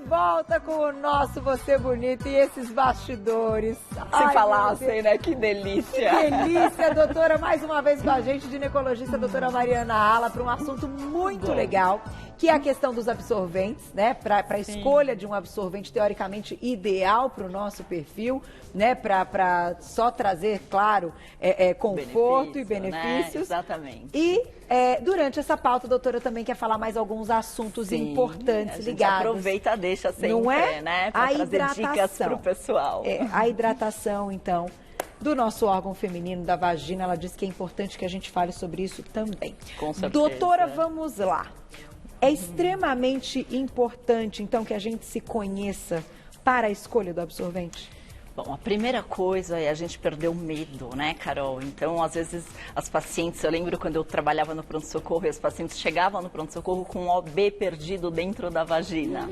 volta com o nosso Você Bonito e esses bastidores. Se falassem, né? Que delícia. Que delícia, doutora, mais uma vez com a gente, ginecologista doutora Mariana Ala, para um assunto muito legal, que é a questão dos absorventes, né? Para a escolha de um absorvente teoricamente ideal para o nosso perfil, né? Para só trazer, claro, conforto e benefícios. Né? Exatamente. E durante essa pauta, a doutora também quer falar mais alguns assuntos importantes ligados. Aproveita, deixa sempre, não é? né? Para trazer dicas para o pessoal. A hidratação, então, do nosso órgão feminino, da vagina, ela diz que é importante que a gente fale sobre isso também. Com certeza. Doutora, vamos lá. É extremamente importante, então, que a gente se conheça para a escolha do absorvente? Bom, a primeira coisa é a gente perder o medo, né, Carol? Então, às vezes, as pacientes, eu lembro quando eu trabalhava no pronto-socorro e as pacientes chegavam no pronto-socorro com um OB perdido dentro da vagina.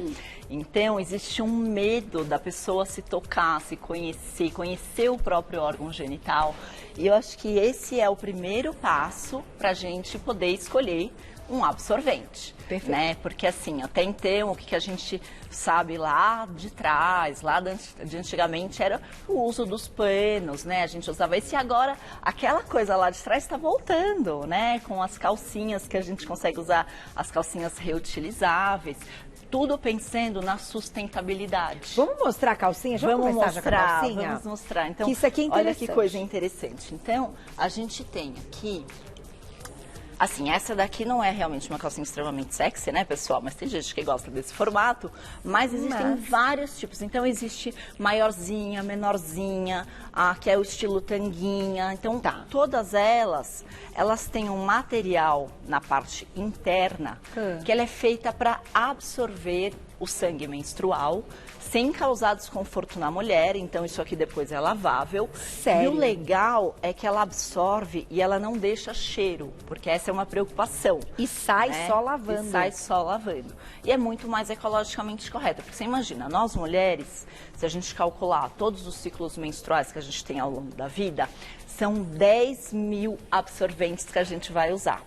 Então, existe um medo da pessoa se tocar, se conhecer o próprio órgão genital. E eu acho que esse é o primeiro passo para a gente poder escolher um absorvente. Perfeito. Né? Porque assim, até então, o que a gente sabe lá de trás, lá de antigamente, era o uso dos panos, né? A gente usava esse e agora aquela coisa lá de trás está voltando, né? Com as calcinhas que a gente consegue usar, as calcinhas reutilizáveis. Tudo pensando na sustentabilidade. Vamos mostrar a calcinha? Vamos mostrar, calcinha? Vamos mostrar. Então, que isso aqui é interessante. Olha que coisa interessante. Então, a gente tem aqui... Assim, essa daqui não é realmente uma calcinha extremamente sexy, né, pessoal? Mas tem gente que gosta desse formato. Mas existem vários tipos. Então, existe maiorzinha, menorzinha, que é o estilo tanguinha. Então, todas elas têm um material na parte interna que ela é feita para absorver o sangue menstrual sem causar desconforto na mulher, então isso aqui depois é lavável. Sério? E o legal é que ela absorve e ela não deixa cheiro, porque essa é uma preocupação. E sai só lavando. E sai só lavando. E é muito mais ecologicamente correta, porque você imagina, nós mulheres, se a gente calcular todos os ciclos menstruais que a gente tem ao longo da vida, são 10 mil absorventes que a gente vai usar.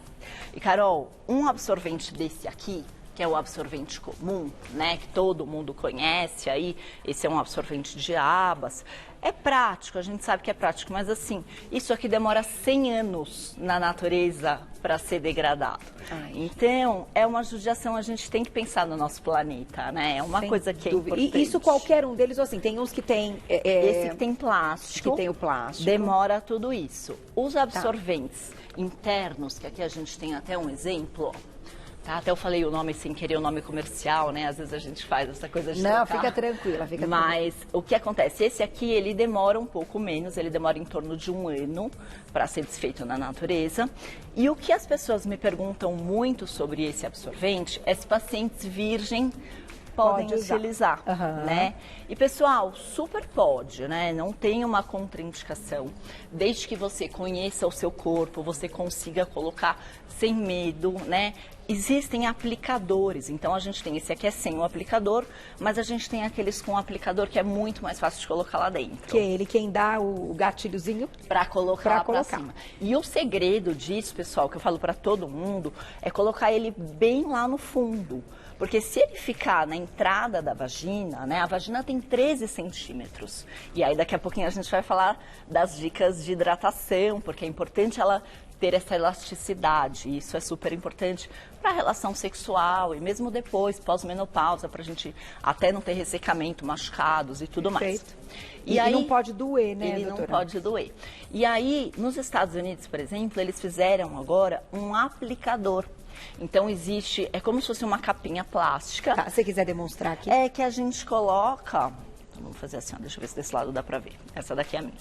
E Carol, um absorvente desse aqui, que é o absorvente comum, né, que todo mundo conhece aí, esse é um absorvente de abas. É prático, a gente sabe que é prático, mas assim, isso aqui demora 100 anos na natureza para ser degradado. Então, é uma judiação, a gente tem que pensar no nosso planeta, né? É uma coisa que é importante. E isso qualquer um deles, assim, tem uns que tem... Esse que tem plástico. Que tem o plástico. Demora tudo isso. Os absorventes internos, que aqui a gente tem até um exemplo, ó. Até eu falei o nome sem querer, o nome comercial, né? Às vezes a gente faz essa coisa de Não, trocar. fica tranquila, fica tranquila. Mas o que acontece? Esse aqui, ele demora um pouco menos, ele demora em torno de 1 ano para ser desfeito na natureza. E o que as pessoas me perguntam muito sobre esse absorvente é se pacientes virgens podem utilizar, né? E pessoal, super pode, né? Não tem uma contraindicação, desde que você conheça o seu corpo, você consiga colocar sem medo, né? Existem aplicadores, então a gente tem esse aqui é sem o aplicador, mas a gente tem aqueles com aplicador que é muito mais fácil de colocar lá dentro. Que é ele quem dá o gatilhozinho para colocar para cima. E o segredo disso, pessoal, que eu falo para todo mundo, é colocar ele bem lá no fundo. Porque se ele ficar na entrada da vagina, né, a vagina tem 13 centímetros. E aí daqui a pouquinho a gente vai falar das dicas de hidratação, porque é importante ela ter essa elasticidade. E isso é super importante para a relação sexual e mesmo depois, pós-menopausa, para a gente até não ter ressecamento, machucados e tudo mais. E aí não pode doer, né, Ele doutora? não pode doer. E aí, nos Estados Unidos, por exemplo, eles fizeram agora um aplicador. Então existe, é como se fosse uma capinha plástica. Tá, se você quiser demonstrar aqui. É que a gente coloca, vamos fazer assim, ó, deixa eu ver se desse lado dá pra ver. Essa daqui é a minha.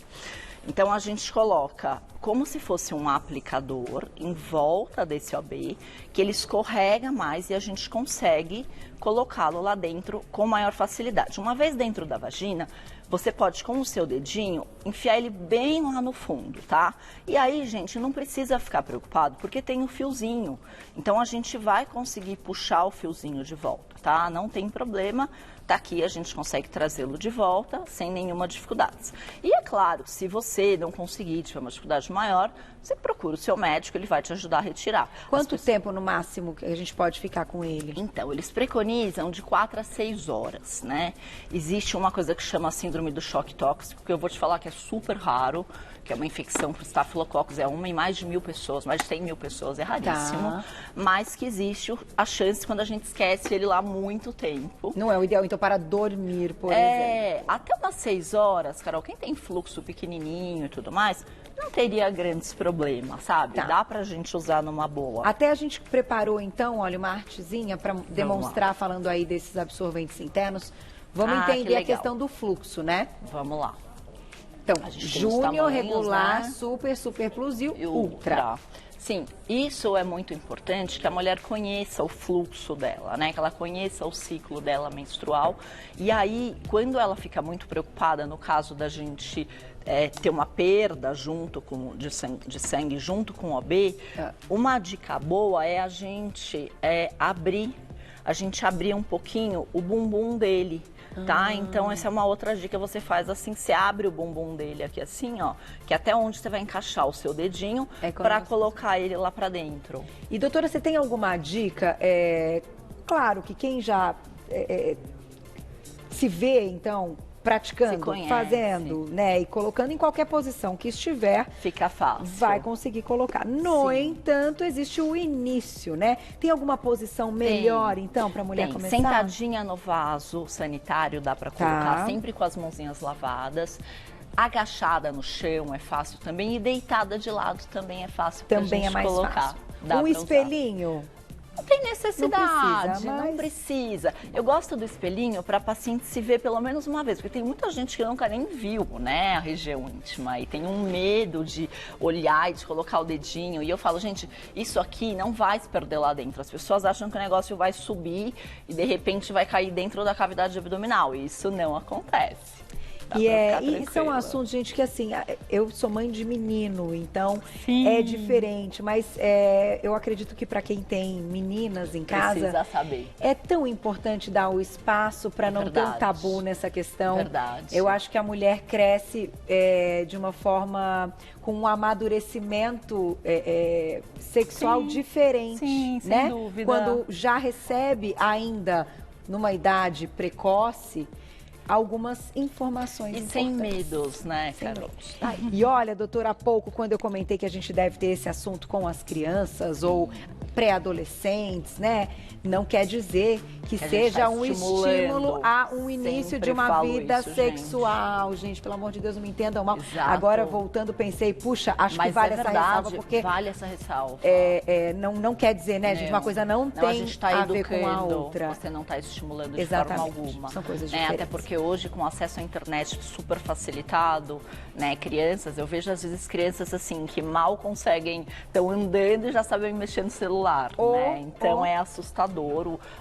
Então a gente coloca como se fosse um aplicador em volta desse OB, que ele escorrega mais e a gente consegue colocá-lo lá dentro com maior facilidade. Uma vez dentro da vagina, você pode, com o seu dedinho, enfiar ele bem lá no fundo, tá? E aí, gente, não precisa ficar preocupado, porque tem o fiozinho. Então, a gente vai conseguir puxar o fiozinho de volta, tá? Não tem problema. Tá aqui, a gente consegue trazê-lo de volta sem nenhuma dificuldade. E é claro, se você não conseguir, tiver uma dificuldade maior, você procura o seu médico, ele vai te ajudar a retirar. Quanto tempo no máximo que a gente pode ficar com ele? Então, eles preconizam de 4 a 6 horas, né? Existe uma coisa que chama síndrome do choque tóxico, que eu vou te falar que é super raro, que é uma infecção por estafilococcus, é uma em mais de 1.000 pessoas, mais de 100 mil pessoas, é raríssimo. Tá. Mas que existe a chance quando a gente esquece ele lá há muito tempo. Não é o ideal, então, para dormir, por exemplo. Até umas 6 horas, Carol, quem tem fluxo pequenininho e tudo mais, não teria grandes problemas, sabe? Tá. Dá pra gente usar numa boa. Até a gente preparou, então, olha, uma artezinha para demonstrar, falando aí desses absorventes internos. Vamos entender a questão do fluxo, né? Vamos lá. Então, Júnior, regular, né? Super plus e ultra. Sim, isso é muito importante, que a mulher conheça o fluxo dela, né? Que ela conheça o ciclo dela menstrual. E aí, quando ela fica muito preocupada, no caso da gente ter uma perda de sangue junto com o OB, uma dica boa é a gente abrir um pouquinho o bumbum dele. Tá? Então, essa é uma outra dica, você faz assim, você abre o bumbum dele aqui assim, ó, que é até onde você vai encaixar o seu dedinho para colocar ele lá para dentro. E doutora, você tem alguma dica? Claro que quem já se vê, então, praticando, fazendo, né, e colocando em qualquer posição que estiver, fica fácil. Vai conseguir colocar. No entanto, existe o início, né? Tem alguma posição melhor, então, para a mulher começar? Sentadinha no vaso sanitário dá para colocar, sempre com as mãozinhas lavadas. Agachada no chão é fácil também e deitada de lado também é fácil pra gente colocar. Um espelhinho? Não tem necessidade, não precisa. Eu gosto do espelhinho para paciente se ver pelo menos uma vez, porque tem muita gente que nunca nem viu, né, a região íntima e tem um medo de olhar e de colocar o dedinho. E eu falo, gente, isso aqui não vai se perder lá dentro. As pessoas acham que o negócio vai subir e de repente vai cair dentro da cavidade abdominal. E isso não acontece. E são assuntos, gente, que assim, eu sou mãe de menino, então é diferente, mas eu acredito que para quem tem meninas em casa, precisa saber. É tão importante dar o espaço para não ter um tabu nessa questão. Verdade. Eu acho que a mulher cresce de uma forma com um amadurecimento sexual diferente, sim, né? Sem dúvida. Quando já recebe ainda numa idade precoce algumas informações importantes. Sem medos, né, Carol? E olha, doutora, há pouco, quando eu comentei que a gente deve ter esse assunto com as crianças ou pré-adolescentes, né? Não quer dizer que seja um estímulo a um início de uma vida sexual. Gente, pelo amor de Deus, não me entendam mal. Exato. Agora, voltando, pensei, puxa, acho que vale essa ressalva, porque vale essa ressalva. Não quer dizer, né, gente, uma coisa não tem a ver com a outra. Você não está estimulando de forma alguma. São coisas diferentes. Até porque hoje, com acesso à internet super facilitado, né, crianças, eu vejo às vezes crianças assim, que mal conseguem, estão andando e já sabem mexer no celular, né? Então é assustador,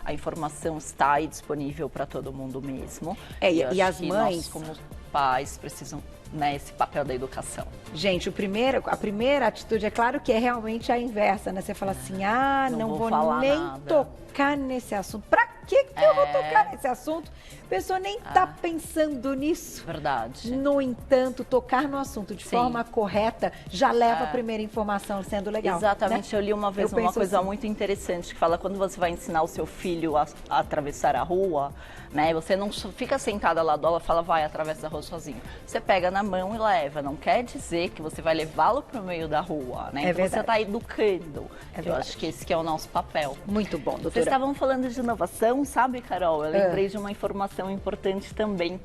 a informação está aí disponível para todo mundo mesmo. E as mães, nós, como pais, precisam, né, esse papel da educação. Gente, a primeira atitude, é claro que é realmente a inversa, né? Você fala assim, não vou nem tocar nesse assunto. Pra que eu vou tocar nesse assunto? A pessoa nem tá pensando nisso. Verdade. No entanto, tocar no assunto de forma correta já leva a primeira informação sendo legal. Exatamente. Né? Eu li uma vez uma coisa muito interessante que fala, quando você vai ensinar o seu filho a atravessar a rua, né? Você não fica sentada lá do aula e fala, vai, atravessa a rua sozinho. Você pega na mão e leva. Não quer dizer que você vai levá-lo para o meio da rua, né? Então você está educando. Eu acho que esse que é o nosso papel. Muito bom, doutora. Vocês estavam falando de inovação, sabe, Carol? Eu lembrei de uma informação importante também.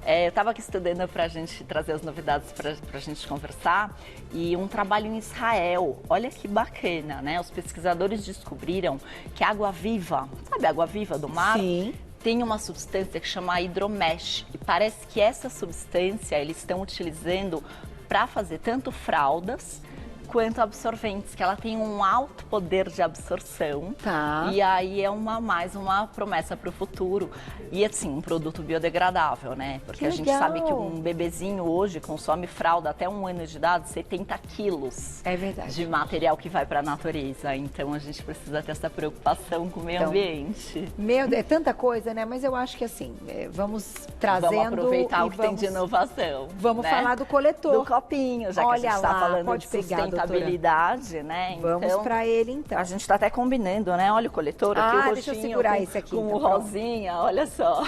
Eu estava aqui estudando para a gente trazer as novidades para a gente conversar, e um trabalho em Israel. Olha que bacana, né? Os pesquisadores descobriram que a água-viva, sabe a água-viva do mar? Sim. Tem uma substância que chama hidromesh, e parece que essa substância eles estão utilizando para fazer tanto fraldas quanto absorventes, que ela tem um alto poder de absorção. Tá. E aí é mais uma promessa para o futuro. E assim, um produto biodegradável, né? Porque a gente sabe que um bebezinho hoje consome fralda até 1 ano de idade, 70 quilos de material que vai para a natureza. Então a gente precisa ter essa preocupação com o meio ambiente. É tanta coisa, né? Mas eu acho que assim, vamos trazendo. Vamos aproveitar o que tem de inovação. Vamos falar do coletor. Do copinho, já Olha que a gente está falando pode de pegar, sustentabilidade. sustentabilidade, né? Vamos então, para ele, então. A gente tá até combinando, né? Olha o coletor aqui, o roxinho. Deixa eu segurar esse aqui. Com então, o rosinha, olha só.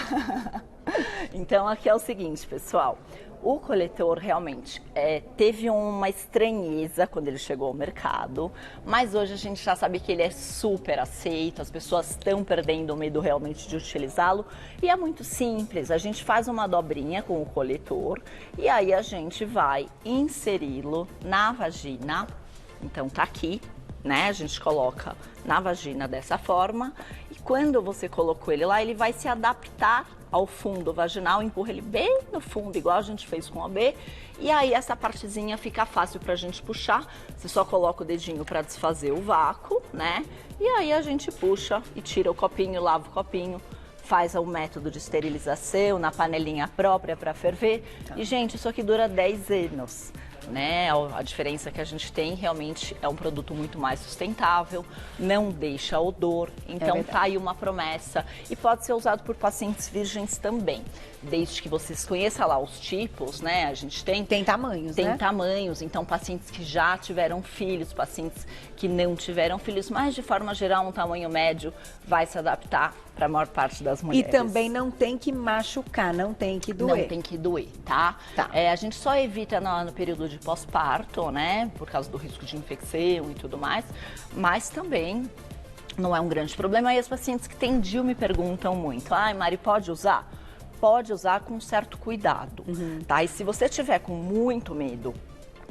Então, aqui é o seguinte, pessoal. O coletor realmente teve uma estranheza quando ele chegou ao mercado, mas hoje a gente já sabe que ele é super aceito, as pessoas estão perdendo o medo realmente de utilizá-lo e é muito simples, a gente faz uma dobrinha com o coletor e aí a gente vai inseri-lo na vagina, então tá aqui, né? A gente coloca na vagina dessa forma e quando você colocou ele lá, ele vai se adaptar ao fundo vaginal, empurra ele bem no fundo, igual a gente fez com o AB, e aí essa partezinha fica fácil pra gente puxar, você só coloca o dedinho pra desfazer o vácuo, né? E aí a gente puxa e tira o copinho, lava o copinho, faz o método de esterilização na panelinha própria pra ferver, e gente, isso aqui dura 10 anos. Né? A diferença que a gente tem realmente é um produto muito mais sustentável, não deixa odor, então tá aí uma promessa e pode ser usado por pacientes virgens também, desde que vocês conheçam lá os tipos, né? A gente tem tamanhos, tem né? tamanhos, então pacientes que já tiveram filhos, pacientes que não tiveram filhos, mas de forma geral um tamanho médio vai se adaptar para a maior parte das mulheres. E também não tem que machucar, não tem que doer. Não tem que doer, tá? A gente só evita no período de pós-parto, né? Por causa do risco de infecção e tudo mais. Mas também não é um grande problema. E as pacientes que têm DIU me perguntam muito. Ai, Mari, pode usar? Pode usar com certo cuidado, tá? E se você tiver com muito medo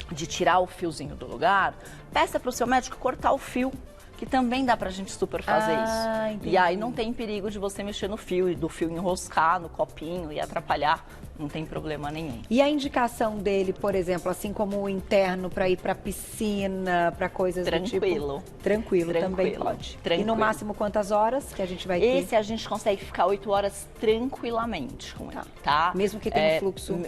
de tirar o fiozinho do lugar, peça para o seu médico cortar o fio, que também dá pra gente super fazer isso. Entendi. E aí não tem perigo de você mexer no fio e do fio enroscar no copinho e atrapalhar, não tem problema nenhum. E a indicação dele, por exemplo, assim como o interno para ir pra piscina, para coisas do tipo? Tranquilo também pode. Tranquilo. E no máximo quantas horas que a gente vai ter? Esse a gente consegue ficar 8 horas tranquilamente com ele, tá? Mesmo que tenha um fluxo?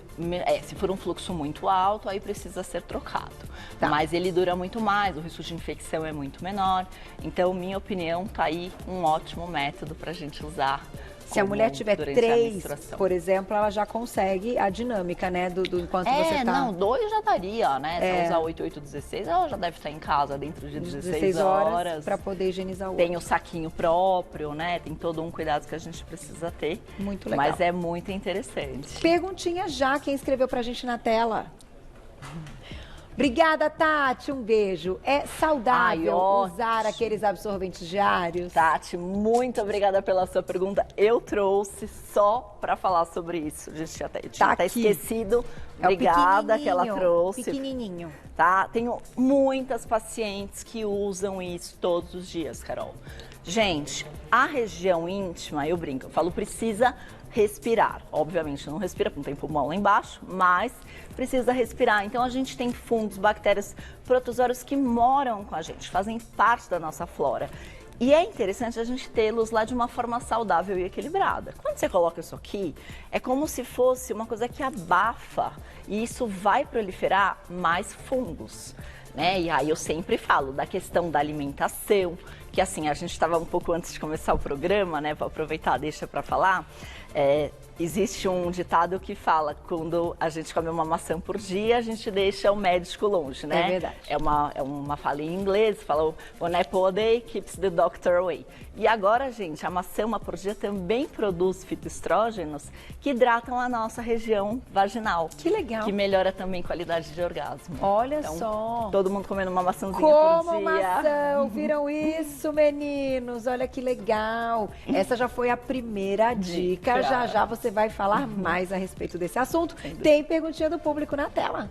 Se for um fluxo muito alto, aí precisa ser trocado. Tá. Mas ele dura muito mais, o risco de infecção é muito menor. Então, minha opinião, tá aí um ótimo método pra gente usar. Se a mulher tiver 3, por exemplo, ela já consegue a dinâmica, né? Do enquanto você tá... Não, 2 já daria, né? Se ela usar 8, 8, 16, ela já deve estar em casa dentro de 16 horas. Para poder higienizar o outro. Tem o saquinho próprio, né? Tem todo um cuidado que a gente precisa ter. Muito legal. Mas é muito interessante. Perguntinha já, quem escreveu pra gente na tela. Obrigada, Tati. Um beijo. É saudável usar aqueles absorventes diários? Tati, muito obrigada pela sua pergunta. Eu trouxe só para falar sobre isso. A gente tinha até esquecido. Obrigada que ela trouxe. Pequenininho. Tá? Tenho muitas pacientes que usam isso todos os dias, Carol. Gente, a região íntima, eu brinco, eu falo, precisa respirar. Obviamente não respira, porque não tem pulmão lá embaixo, mas precisa respirar. Então a gente tem fungos, bactérias, protozoários que moram com a gente, fazem parte da nossa flora. E é interessante a gente tê-los lá de uma forma saudável e equilibrada. Quando você coloca isso aqui, é como se fosse uma coisa que abafa e isso vai proliferar mais fungos, né? E aí eu sempre falo da questão da alimentação, que assim, a gente estava um pouco antes de começar o programa, né? Vou aproveitar, deixa para falar. Existe um ditado que fala, quando a gente come uma maçã por dia, a gente deixa o médico longe, né? É verdade. É uma fala em inglês, fala one apple a day keeps the doctor away. E agora, gente, a maçã uma por dia também produz fitoestrógenos que hidratam a nossa região vaginal. Que legal. Que melhora também a qualidade de orgasmo. Olha então, só. Todo mundo comendo uma maçãzinha Como por dia. maçã, viram isso, meninos? Olha que legal. Essa já foi a primeira dica. Já já você vai falar mais a respeito desse assunto. Tem perguntinha do público na tela.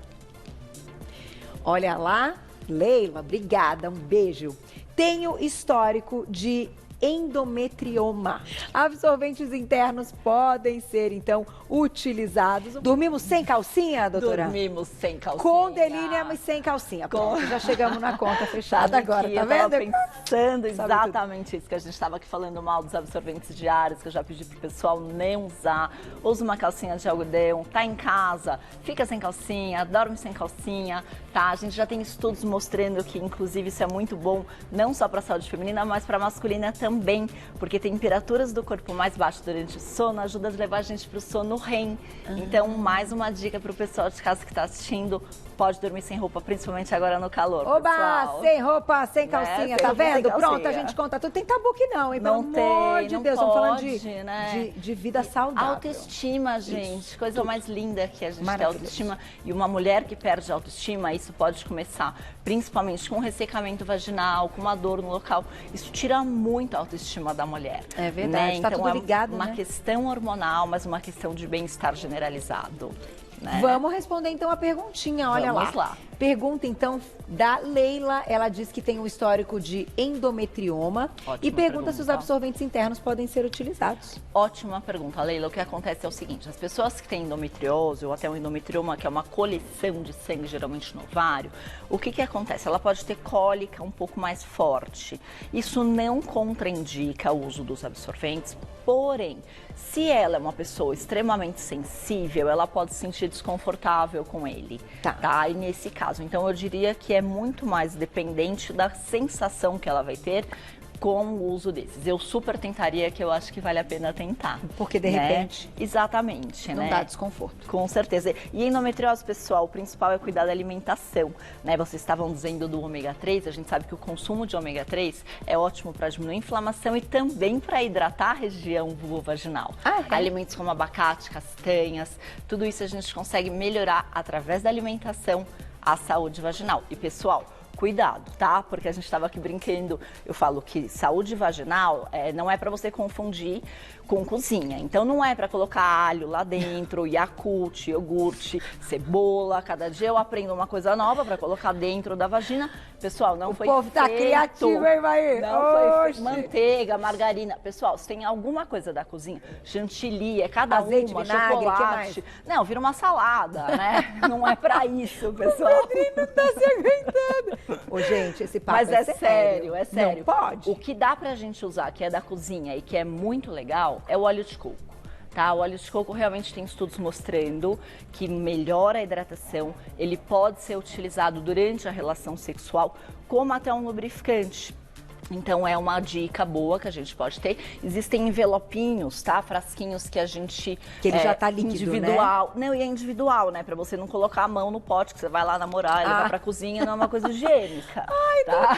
Olha lá, Leila, obrigada, um beijo. Tenho histórico de endometrioma. Absorventes internos podem ser, então, utilizados. Dormimos sem calcinha, doutora? Dormimos sem calcinha. Com delírio, mas sem calcinha. Pronto, já chegamos na conta fechada agora, tá vendo? Eu tava pensando exatamente isso, que a gente estava aqui falando mal dos absorventes diários, que eu já pedi pro pessoal não usar. Usa uma calcinha de algodão, tá em casa, fica sem calcinha, dorme sem calcinha, tá? A gente já tem estudos mostrando que, inclusive, isso é muito bom, não só para a saúde feminina, mas para a masculina também. também, porque temperaturas do corpo mais baixas durante o sono ajuda a levar a gente para o sono REM. Então, mais uma dica para o pessoal de casa que está assistindo, pode dormir sem roupa, principalmente agora no calor, Oba, pessoal. sem roupa, sem calcinha, tá vendo? Pronto, a gente conta tudo. Tem tabu que não, hein? Pelo amor de Deus, vamos falando de vida saudável. Autoestima, gente, coisa mais linda que a gente tem autoestima. E uma mulher que perde autoestima, isso pode começar principalmente com ressecamento vaginal, com uma dor no local. Isso tira muito a autoestima da mulher. É verdade, tá tudo ligado, né? Uma questão hormonal, mas uma questão de bem-estar generalizado. Né? Vamos responder então a perguntinha, olha lá. Pergunta então da Leila, ela diz que tem um histórico de endometrioma. E pergunta se os absorventes internos podem ser utilizados. Ótima pergunta, Leila. O que acontece é o seguinte, as pessoas que têm endometriose ou até um endometrioma, que é uma coleção de sangue geralmente no ovário, o que acontece? Ela pode ter cólica um pouco mais forte. Isso não contraindica o uso dos absorventes, porém, se ela é uma pessoa extremamente sensível, ela pode se sentir desconfortável com ele, tá? E nesse caso, então eu diria que é muito mais dependente da sensação que ela vai ter com o uso desses. Eu super tentaria, que eu acho que vale a pena tentar. Porque de repente... Exatamente, não dá desconforto. Com certeza. E endometriose, pessoal, o principal é cuidar da alimentação, né? Vocês estavam dizendo do ômega 3, a gente sabe que o consumo de ômega 3 é ótimo para diminuir a inflamação e também para hidratar a região vulvovaginal. Alimentos como abacate, castanhas, tudo isso a gente consegue melhorar através da alimentação a saúde vaginal. E, pessoal, cuidado, tá? Porque a gente estava aqui brincando, eu falo que saúde vaginal não é para você confundir com cozinha. Então não é para colocar alho lá dentro, Yakult, iogurte, cebola. Cada dia eu aprendo uma coisa nova para colocar dentro da vagina. Pessoal, não foi feito. O povo tá criativo, hein, Maí? Não foi feito. Manteiga, margarina. Pessoal, se tem alguma coisa da cozinha, chantilly, azeite, vinagre, chocolate. Que mais? Não, vira uma salada, né? Não é para isso, pessoal. O Pedrinho não tá se aguentando. Ô, gente, esse papo Mas é sério, é sério. Não pode. O que dá pra gente usar, que é da cozinha e que é muito legal, é o óleo de coco. Tá? O óleo de coco realmente tem estudos mostrando que melhora a hidratação, ele pode ser utilizado durante a relação sexual como até um lubrificante. Então é uma dica boa que a gente pode ter. Existem envelopinhos, tá? Frasquinhos que a gente... Que ele já tá líquido, individual. Né? Não, e é individual, né? Pra você não colocar a mão no pote, que você vai lá namorar e levar pra cozinha, não é uma coisa higiênica. Ai, tá?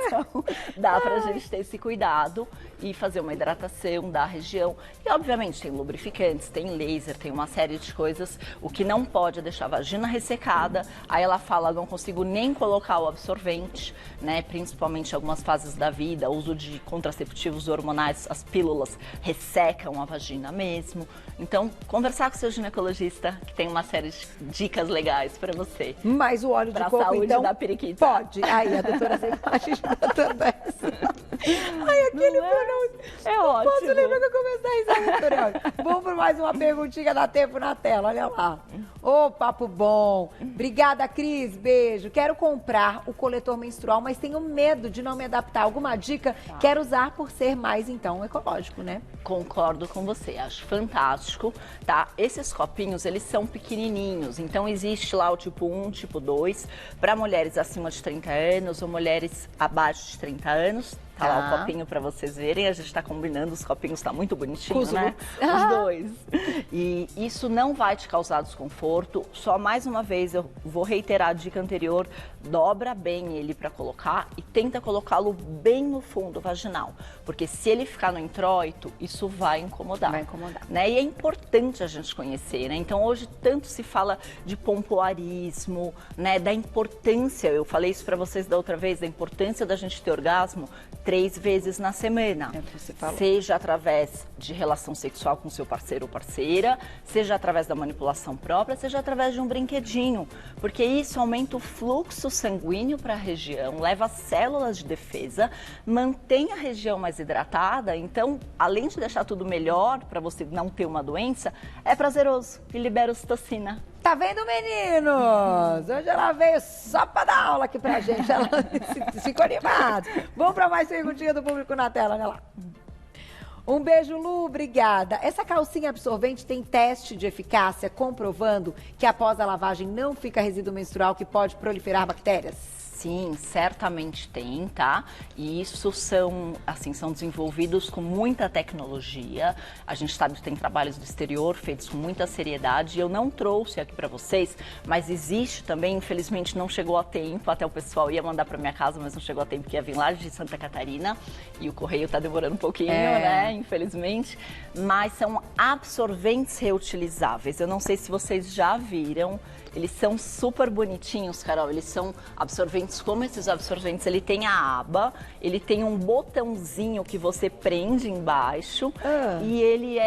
Então, dá pra gente ter esse cuidado e fazer uma hidratação da região. E, obviamente, tem lubrificantes, tem laser, tem uma série de coisas. O que não pode é deixar a vagina ressecada. Aí ela fala, não consigo nem colocar o absorvente, né? Principalmente em algumas fases da vida, uso de contraceptivos hormonais, as pílulas ressecam a vagina mesmo. Então, conversar com o seu ginecologista, que tem uma série de dicas legais para você. Mas o óleo de coco, saúde então, da periquita. Pode. Aí, a doutora também. Ai, aquele pronúncio. É ótimo. Posso lembrar que eu comecei a risar, doutora? Vamos para mais uma perguntinha, dá tempo na tela, olha lá. Ô, papo bom. Obrigada, Cris, beijo. Quero comprar o coletor menstrual, mas tenho medo de não me adaptar. Alguma dica? Tá. Quero usar por ser mais, então, ecológico, né? Concordo com você, acho fantástico, tá? Esses copinhos, eles são pequenininhos, então existe lá o tipo 1, tipo 2, para mulheres acima de 30 anos ou mulheres abaixo de 30 anos. Tá lá o copinho para vocês verem, a gente tá combinando os copinhos, tá muito bonitinho, né? Os dois. E isso não vai te causar desconforto, só mais uma vez eu vou reiterar a dica anterior, dobra bem ele para colocar e tenta colocá-lo bem no fundo vaginal, porque se ele ficar no introito, isso vai incomodar. Vai incomodar. Né? E é importante a gente conhecer, né? Então hoje tanto se fala de pompoarismo, né? Da importância, eu falei isso para vocês da outra vez, da importância da gente ter orgasmo 3 vezes na semana, seja através de relação sexual com seu parceiro ou parceira, seja através da manipulação própria, seja através de um brinquedinho, porque isso aumenta o fluxo sanguíneo para a região, leva células de defesa, mantém a região mais hidratada, então, além de deixar tudo melhor para você não ter uma doença, é prazeroso e libera ocitocina. Tá vendo, meninos? Hoje ela veio só pra dar aula aqui pra gente. Ela ficou animada. Vamos pra mais perguntinha do público na tela, olha lá. Um beijo, Lu, obrigada. Essa calcinha absorvente tem teste de eficácia comprovando que após a lavagem não fica resíduo menstrual que pode proliferar bactérias? Sim, certamente tem, tá? E isso são desenvolvidos com muita tecnologia. A gente sabe que tem trabalhos do exterior feitos com muita seriedade. Eu não trouxe aqui para vocês, mas existe também, infelizmente não chegou a tempo, até o pessoal ia mandar para minha casa, mas não chegou a tempo, porque ia vir lá de Santa Catarina e o correio tá demorando um pouquinho, né? Infelizmente. Mas são absorventes reutilizáveis. Eu não sei se vocês já viram. Eles são super bonitinhos, Carol. Eles são absorventes, como esses absorventes, ele tem a aba, ele tem um botãozinho que você prende embaixo e ele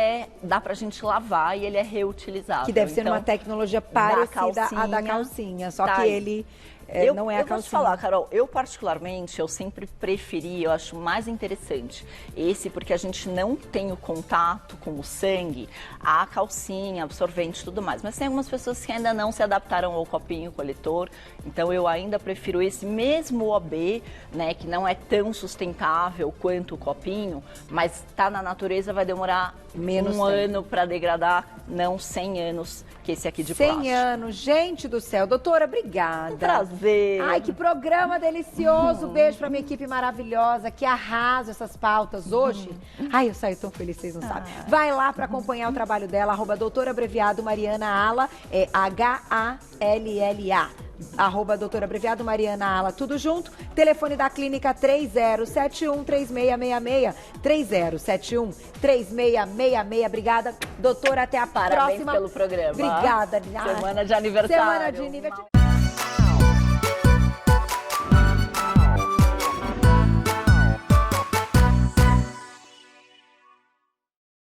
dá pra gente lavar e ele é reutilizável. Que deve ser uma tecnologia parecida à da calcinha, só que ele... não é a calcinha. Eu vou te falar, Carol, eu particularmente, eu sempre preferi, eu acho mais interessante esse, porque a gente não tem o contato com o sangue, a calcinha, absorvente e tudo mais. Mas tem algumas pessoas que ainda não se adaptaram ao copinho coletor, então eu ainda prefiro esse mesmo OB, né, que não é tão sustentável quanto o copinho, mas tá na natureza, vai demorar menos ano para degradar, não 100 anos, que esse aqui de plástico. 100 anos, gente do céu. Doutora, obrigada. Um prazer. Ai, que programa delicioso. Beijo pra minha equipe maravilhosa que arrasa essas pautas hoje. Ai, eu saio tão feliz, vocês não sabem. Vai lá pra acompanhar o trabalho dela, @doutora abreviado Mariana Ala, é HALLA. @doutora abreviado Mariana Ala, tudo junto. Telefone da clínica 3071-3666. 3071-3666. Obrigada, doutora. Até a Parabéns próxima. Pelo programa. Obrigada. Semana de aniversário. Semana de aniversário.